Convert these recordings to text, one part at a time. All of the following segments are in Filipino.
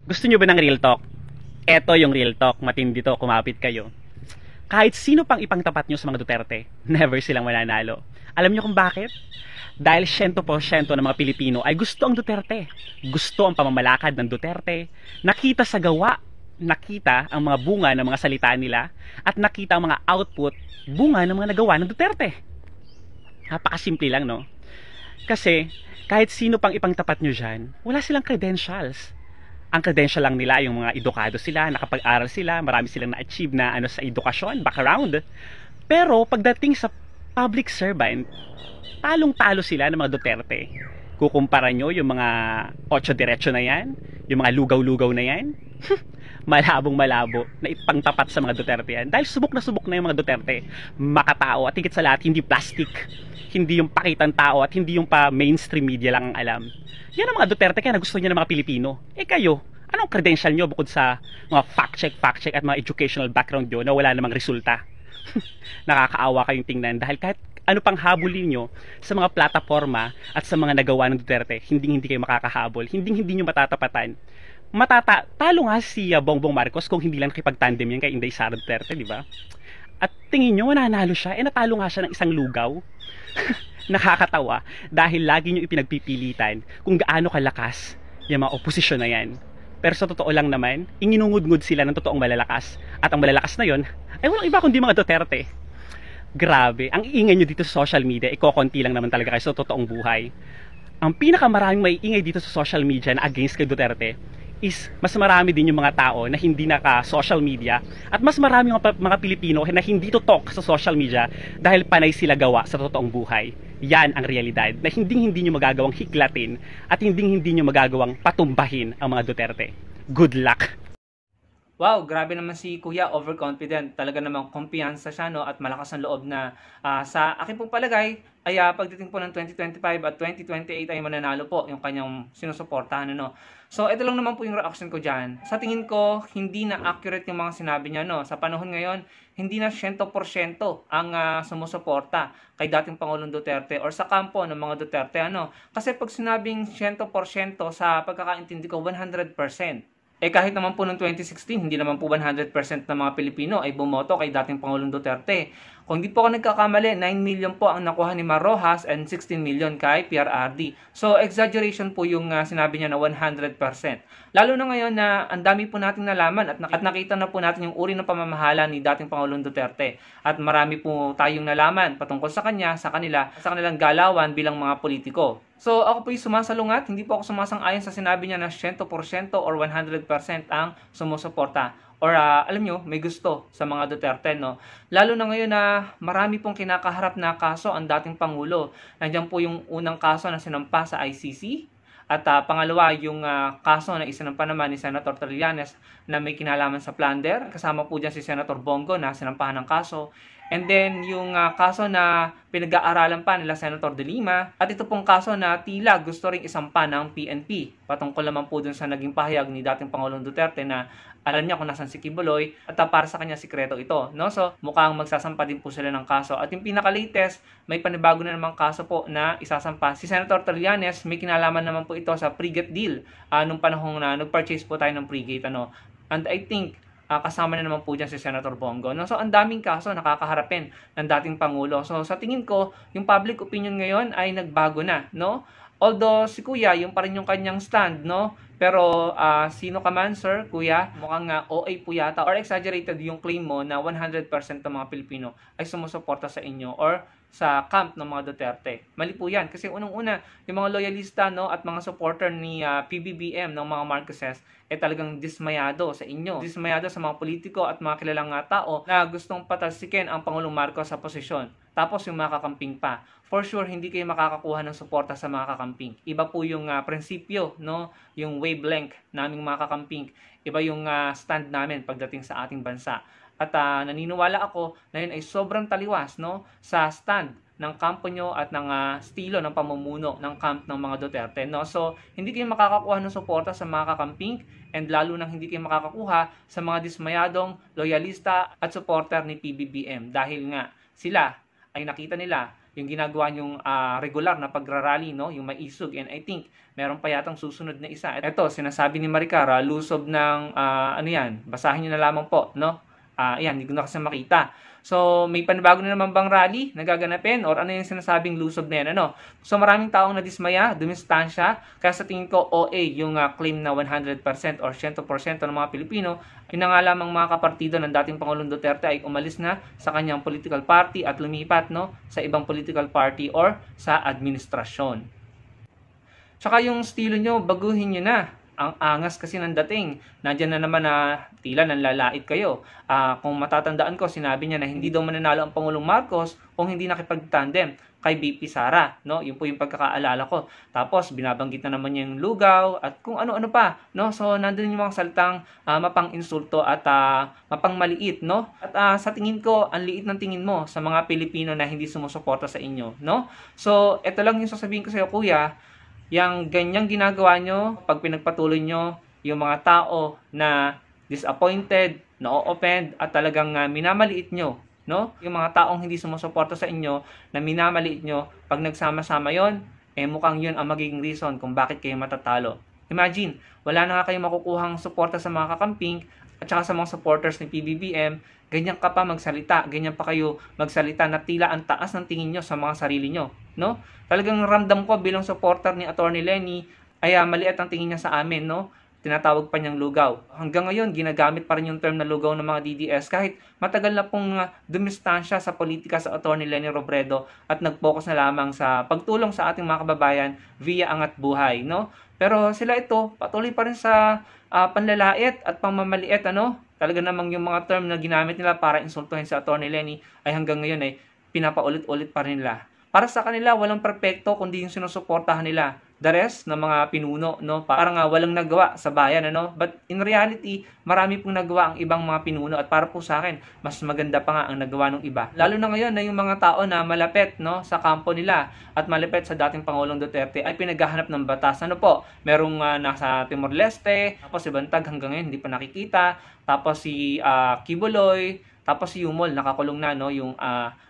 Gusto nyo ba ng real talk? Eto yung real talk, matindi to, kumapit kayo. Kahit sino pang ipangtapat nyo sa mga Duterte, never silang mananalo. Alam nyo kung bakit? Dahil 100% ng mga Pilipino ay gusto ang Duterte. Gusto ang pamamalakad ng Duterte. Nakita sa gawa, nakita ang mga bunga ng mga salita nila, at nakita ang mga output, bunga ng mga nagawa ng Duterte. Napakasimple lang, no? Kasi kahit sino pang ipangtapat nyo dyan, wala silang credentials. Ang credential lang nila yung mga edukado sila, nakapag-aral sila, marami silang na-achieve na sa edukasyon, background. Pero pagdating sa public servant, talong-talo sila ng mga Duterte. Kukumpara nyo yung mga 8 diretso na yan, yung mga lugaw-lugaw na yan, malabong malabo na ipangtapat sa mga Duterte yan. Dahil subok na yung mga Duterte, makatao, at higit sa lahat, hindi plastic, hindi yung pakitang tao, at hindi yung pa mainstream media lang ang alam. Yan ang mga Duterte, kaya nagustuhan niya ng mga Pilipino. Kayo, anong credential nyo bukod sa mga fact check at mga educational background nyo na wala namang resulta? Nakakaawa kayong tingnan dahil kahit ano pang habulin nyo sa mga plataforma at sa mga nagawa ng Duterte, hindi kayo makakahabol, hindi nyo matatapatan. Talo nga si Bongbong Marcos kung hindi lang nakipag-tandem yan kay Inday Sara Duterte, di ba? At tingin nyo, nanalo siya, natalo nga siya ng isang lugaw. Nakakatawa dahil lagi nyo ipinagpipilitan kung gaano kalakas yung mga oposisyon na yan. Pero sa totoo lang naman, inginungud-ngud sila ng totoong malalakas. At ang malalakas na yon ay walang iba kundi mga Duterte. Grabe, ang iingay nyo dito sa social media, kokonti lang naman talaga kayo sa totoong buhay. Ang pinakamaraming maiingay dito sa social media na against kay Duterte is mas marami din yung mga tao na hindi naka-social media at mas marami mga Pilipino na hindi tutok sa social media dahil panay sila gawa sa totoong buhay. Yan ang realidad na hindi nyo magagawang hiklatin at hindi nyo magagawang patumbahin ang mga Duterte. Good luck! Wow, grabe naman si Kuya, overconfident. Talaga namang kumpiyansa siya, no? At malakas ang loob na sa akin pong palagay ay pagdating po ng 2025 at 2028 ay mananalo po yung kanyang sinusuportahan, no? So, ito lang naman po yung reaction ko dyan. Sa tingin ko, hindi na accurate yung mga sinabi niya, no? Sa panahon ngayon, hindi na 100% ang sumusuporta kay dating Pangulong Duterte or sa kampo ng mga Duterte, ano? Kasi pag sinabing 100% sa pagkakaintindi ko, 100%. Kahit naman po noong 2016, hindi naman po 100% ng mga Pilipino ay bumoto kay dating Pangulong Duterte. Kung di po ako nagkakamali, 9 million po ang nakuha ni Mar Rojas and 16 million kay PRRD. So, exaggeration po yung sinabi niya na 100%. Lalo na ngayon na ang dami po nating nalaman at nakita na po natin yung uri ng pamamahala ni dating Pangulong Duterte. At marami po tayong nalaman patungkol sa kanya, sa kanilang galawan bilang mga politiko. So, ako po yung sumasalungat, hindi po ako sumasang-ayon sa sinabi niya na 100% or 100% ang sumusuporta. Or alam nyo, may gusto sa mga Duterte, no? Lalo na ngayon na marami pong kinakaharap na kaso ang dating Pangulo. Nandiyan po yung unang kaso na sinampa sa ICC. At pangalawa, yung kaso na isinampa naman ni Senator Trillanes na may kinalaman sa plunder. Kasama po dyan si Senator Bongo na sinampahan ng kaso. And then, yung kaso na pinag-aaralan pa nila Senator De Lima. At ito pong kaso na tila gusto ring isampa ng PNP. Patungkol naman po dun sa naging pahayag ni dating Pangulong Duterte na alam niya kung nasan si Kibuloy at para sa kanya sikreto ito, no? So, mukhang magsasampa din po sila ng kaso. At yung pinaka-latest, may panibago na namang kaso po na isasampa. Si Senator Trillanes, may kinalaman naman po ito sa Pregate deal nung panahong na nag-purchase po tayo ng Pregate, ano? And I think kasama na naman po dyan si Senator Bongo, no? So, ang daming kaso nakakaharapin ng dating Pangulo. So, sa tingin ko, yung public opinion ngayon ay nagbago na, no? Although, si Kuya, yung pa rin yung kanyang stand, no? Pero, sino ka man, sir, Kuya, mukhang OA po yata or exaggerated yung claim mo na 100% ng mga Pilipino ay sumusuporta sa inyo or sa camp ng mga Duterte. Mali po yan. Kasi unang-una, yung mga loyalista, no, at mga supporter ni PBBM ng mga Marcoses talagang dismayado sa inyo. Dismayado sa mga politiko at mga kilalang tao na gustong patalsikin ang Pangulong Marcos sa posisyon. Tapos yung mga kakamping pa. For sure, hindi kayo makakakuha ng suporta sa mga kakamping. Iba po yung prinsipyo, no? Yung wavelength naming mga kakamping. Iba yung stand namin pagdating sa ating bansa. At naniniwala ako na yun ay sobrang taliwas, no, sa stand ng kampo nyo at ng estilo ng pamumuno ng camp ng mga Duterte, no? So, hindi kayo makakakuha ng suporta sa mga kakamping and lalo nang hindi kayo makakakuha sa mga dismayadong loyalista at supporter ni PBBM dahil nga sila ay nakita nila yung ginagawa yung regular na pagrarally, no? Yung maisog. And I think meron pa yatang susunod na isa. Ito, sinasabi ni Maricar, lusob ng ano yan, basahin nyo na lamang po, no? Ayan, hindi ko na kasi makita. So, may panibago na naman bang rally na gaganapin? Or ano yung sinasabing lusob na yan? Ano? So, maraming taong nadismaya, dumistansya. Kaya sa tingin ko, OA yung claim na 100% or 100% ng mga Pilipino. Yun na nga lamang mga kapartido ng dating Pangulong Duterte ay umalis na sa kanyang political party at lumipat, no, sa ibang political party or sa administrasyon. Tsaka yung estilo nyo, baguhin nyo na. Ang angas kasi ng dating. Nandiyan na naman na tila nanlalait kayo. Kung matatandaan ko, sinabi niya na hindi daw mananalo ang Pangulong Marcos kung hindi nakipag-tandem kay BP Sara, no? Yun po yung pagkakaalala ko. Tapos binabanggit na naman niya yung lugaw at kung ano-ano pa, no? So nandoon yung mga salitang mapang-insulto at mapang-maliit, no? At sa tingin ko, ang liit ng tingin mo sa mga Pilipino na hindi sumusuporta sa inyo, no? So ito lang yung sasabihin ko sa iyo, kuya. Yang ganyang ginagawa nyo, pag pinagpatuloy nyo yung mga tao na disappointed, na-offend, at talagang minamaliit nyo, no? Yung mga taong hindi sumusuporta sa inyo, na minamaliit nyo, pag nagsama-sama yon, mukhang yun ang magiging reason kung bakit kayo matatalo. Imagine, wala na nga kayong makukuhang suporta sa mga kakamping, at saka sa mga supporters ni PBBM, ganyan ka pa magsalita, ganyan pa kayo magsalita na tila ang taas ng tingin nyo sa mga sarili nyo, no? Talagang ramdam ko bilang supporter ni Atty. Leni ay maliit ang tingin niya sa amin, no? Tinatawag pa niyang lugaw. Hanggang ngayon, ginagamit pa rin yung term na lugaw ng mga DDS kahit matagal na pong dumistansya sa politika sa Atty. Leni Robredo at nag-focus na lamang sa pagtulong sa ating mga kababayan via Angat Buhay, no? Pero sila ito, patuloy pa rin sa panlalait at pamamaliit, ano? Talaga namang yung mga term na ginamit nila para insultuhin sa Atty. Leni ay hanggang ngayon ay pinapaulit-ulit pa rin nila. Para sa kanila, walang perpekto kundi yung sinusuportahan nila. The rest ng mga pinuno, no, parang walang nagawa sa bayan, ano? But in reality, marami pong nagawa ang ibang mga pinuno at para po sa akin, mas maganda pa nga ang nagawa ng iba. Lalo na ngayon na yung mga tao na malapit, no, sa kampo nila at malapit sa dating Pangulong Duterte ay pinaghahanap ng batas. Ano po? Merong nasa Timor-Leste, tapos si Bantag hanggang ngayon hindi pa nakikita, tapos si Kibuloy, tapos si Yumol nakakulong na, no, yung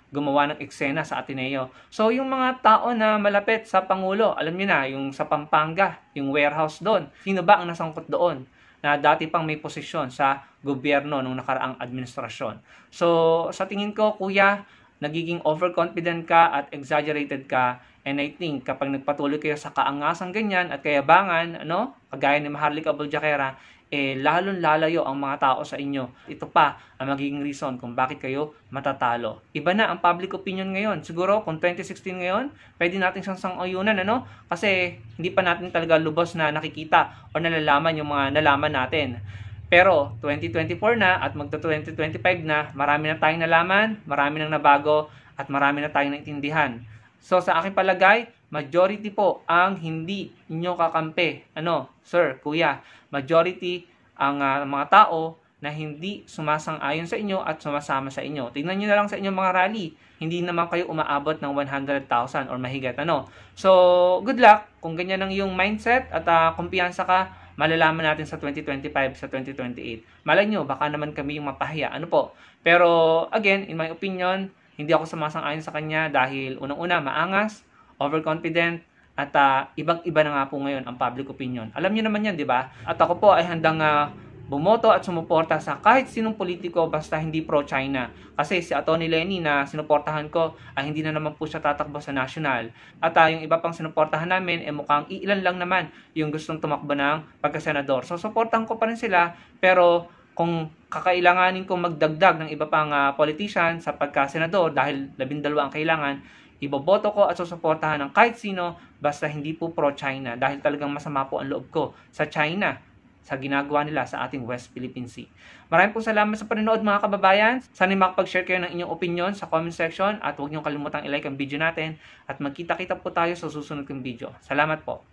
gumawa ng eksena sa Ateneo. So, yung mga tao na malapit sa Pangulo, alam niyo na, yung sa Pampanga, yung warehouse doon, sino ba ang nasangkot doon? Na dati pang may posisyon sa gobyerno nung nakaraang administrasyon. So, sa tingin ko, kuya, nagiging overconfident ka at exaggerated ka. And I think, kapag nagpatuloy kayo sa kaangasang ganyan at kayabangan, ano, kagaya ni Maharlika Abuljaquera, lalong lalayo ang mga tao sa inyo. Ito pa ang magiging reason kung bakit kayo matatalo. Iba na ang public opinion ngayon. Siguro kung 2016 ngayon, pwede natin siyang sang-ayunan, ano? Kasi hindi pa natin talaga lubos na nakikita o nalalaman yung mga nalaman natin. Pero 2024 na at magto-2025 na, marami na tayong nalaman, marami nang nabago, at marami na tayong naintindihan. So sa aking palagay, majority po ang hindi inyo kakampi. Ano, sir, kuya, majority ang mga tao na hindi sumasang-ayon sa inyo at sumasama sa inyo. Tingnan nyo na lang sa inyong mga rally. Hindi naman kayo umaabot ng 100,000 or mahigit, ano. So, good luck. Kung ganyan ang iyong mindset at kumpiyansa ka, malalaman natin sa 2025, sa 2028. Malay nyo, baka naman kami yung mapahiya. Ano po? Pero, again, in my opinion, hindi ako sumasang-ayon sa kanya dahil unang-una, maangas, overconfident, at ibang-iba na nga po ngayon ang public opinion. Alam niyo naman yan, di ba? At ako po ay handang bumoto at sumuporta sa kahit sinong politiko basta hindi pro-China. Kasi si Atty. Leni na sinuportahan ko ay hindi na naman po siya tatakbo sa national. At yung iba pang sinuportahan namin mukhang iilan lang naman yung gustong tumakbo ng pagkasenador. So suportahan ko pa rin sila, pero kung kakailanganin kong magdagdag ng iba pang politician sa pagkasenador dahil 12 ang kailangan, iboboto ko at susuportahan ng kahit sino basta hindi po pro-China dahil talagang masama po ang loob ko sa China sa ginagawa nila sa ating West Philippine Sea. Maraming po salamat sa panonood mga kababayan. Sana makapag-share kayo ng inyong opinion sa comment section at huwag niyong kalimutang i-like ang video natin at magkita-kita po tayo sa susunod kong video. Salamat po.